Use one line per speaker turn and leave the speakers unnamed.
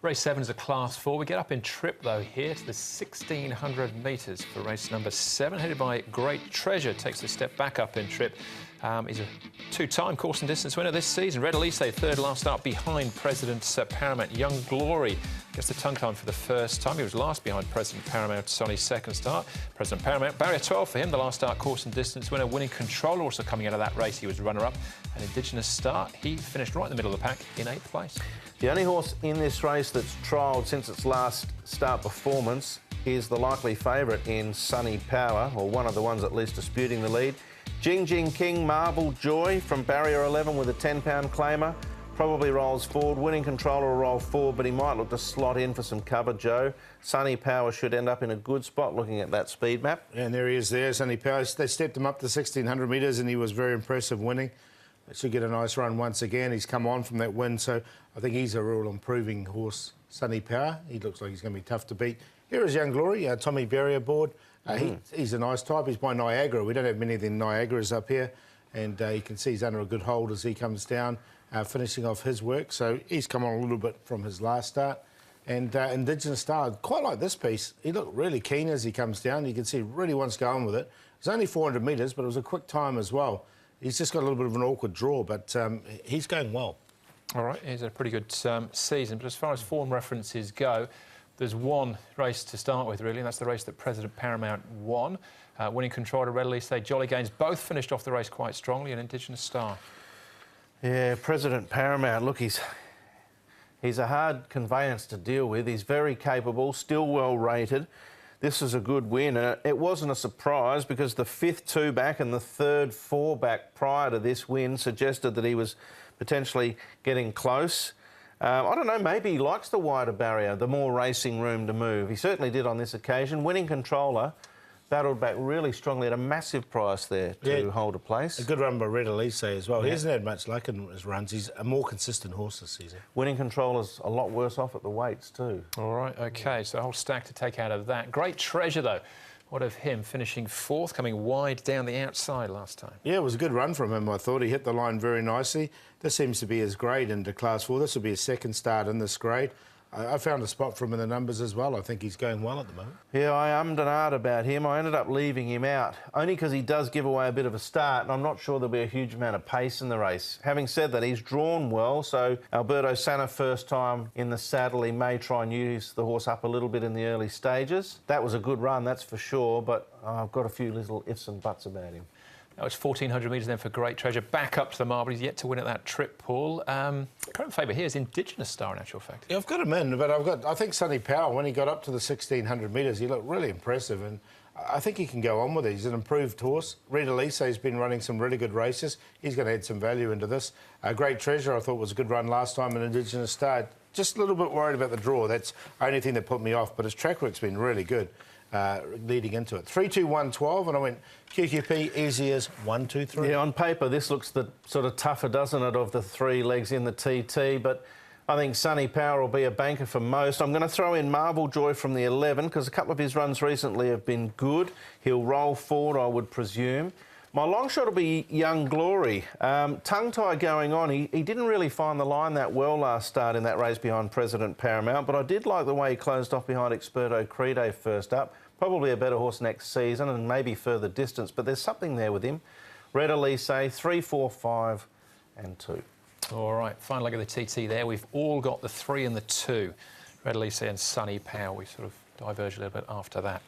Race 7 is a Class 4. We get up in trip, though, here to the 1,600 metres for race number 7, headed by Great Treasure. Takes a step back up in trip. He's a two-time course and distance winner this season. Red Elise, third last start behind President Paramount. Young Glory gets the tongue time for the first time. He was last behind President Paramount on his second start. President Paramount, barrier 12 for him, the last start course and distance winner. Winning Controller also coming out of that race. He was runner-up. An Indigenous start. He finished right in the middle of the pack in 8th place.
The only horse in this race that's trialled since its last start performance is the likely favourite in Sunny Power, or one of the ones at least disputing the lead. Jing Jing King Marble Joy from barrier 11 with a 10-pound claimer. Probably rolls forward. Winning Controller will roll forward, but he might look to slot in for some cover, Joe. Sunny Power should end up in a good spot looking at that speed map.
And there he is there, Sunny Power. They stepped him up to 1,600 metres and he was very impressive winning. Should get a nice run once again. He's come on from that win, so I think he's a real improving horse, Sunny Power. He looks like he's going to be tough to beat. Here is Young Glory, Tommy Berry aboard. He's a nice type. He's by Niagara. We don't have many of the Niagaras up here, and you can see he's under a good hold as he comes down, finishing off his work. So he's come on a little bit from his last start. And Indigenous Star, quite like this piece. He looked really keen as he comes down. You can see he really wants to go on with it. It's only 400 metres, but it was a quick time as well. He's just got a little bit of an awkward draw, but he's going well.
All right, he's had a pretty good season. But as far as form references go, there's one race to start with, really, and that's the race that President Paramount won. Winning Controller, Red Elise, Jolly Gaines, both finished off the race quite strongly, an Indigenous Star.
Yeah, President Paramount, look, he's a hard conveyance to deal with. He's very capable, still well rated. This is a good win, and it wasn't a surprise because the 5th 2-back and the 3rd 4-back prior to this win suggested that he was potentially getting close. I don't know, maybe he likes the wider barrier, the more racing room to move. He certainly did on this occasion. Winning Controller battled back really strongly at a massive price there to hold a place.
A good run by Red Elise as well. He hasn't had much luck in his runs. He's a more consistent horse this season.
Winning Controller's a lot worse off at the weights too.
All right, OK, so a whole stack to take out of that. Great Treasure, though. What of him finishing 4th, coming wide down the outside last time?
Yeah, it was a good run from him, I thought. He hit the line very nicely. This seems to be his grade into Class 4. This will be his second start in this grade. I found a spot for him in the numbers as well. I think he's going well at the moment.
Yeah, I ummed and ahed about him. I ended up leaving him out, only because he does give away a bit of a start, and I'm not sure there'll be a huge amount of pace in the race. Having said that, he's drawn well, so Alberto Sanna, first time in the saddle, he may try and use the horse up a little bit in the early stages. That was a good run, that's for sure, but I've got a few little ifs and buts about him.
That was 1,400 metres then for Great Treasure. Back up to the marble. He's yet to win at that trip, Paul. Current favourite here is Indigenous Star, in actual fact.
Yeah, I've got him in, but I think Sunny Power, when he got up to the 1,600 metres, he looked really impressive, and I think he can go on with it. He's an improved horse. Red Elise has been running some really good races. He's going to add some value into this. Great Treasure, I thought, was a good run last time in Indigenous Star. Just a little bit worried about the draw. That's the only thing that put me off, but his track work's been really good. Leading into it. 3, 2, 1, 12, and I went QQP, easy as 1, 2, 3.
Yeah, on paper, this looks the sort of tougher, doesn't it, of the 3 legs in the TT, but I think Sunny Power will be a banker for most. I'm going to throw in Marble Joy from the 11 because a couple of his runs recently have been good. He'll roll forward, I would presume. My long shot will be Young Glory. Tongue-tie going on. He didn't really find the line that well last start in that race behind President Paramount, but I did like the way he closed off behind Experto Crede first up. Probably a better horse next season and maybe further distance, but there's something there with him. Red Elise, 3, 4, 5 and 2.
All right, final leg of the TT there. We've all got the 3 and the 2. Red Elise and Sunny Power. We sort of diverge a little bit after that.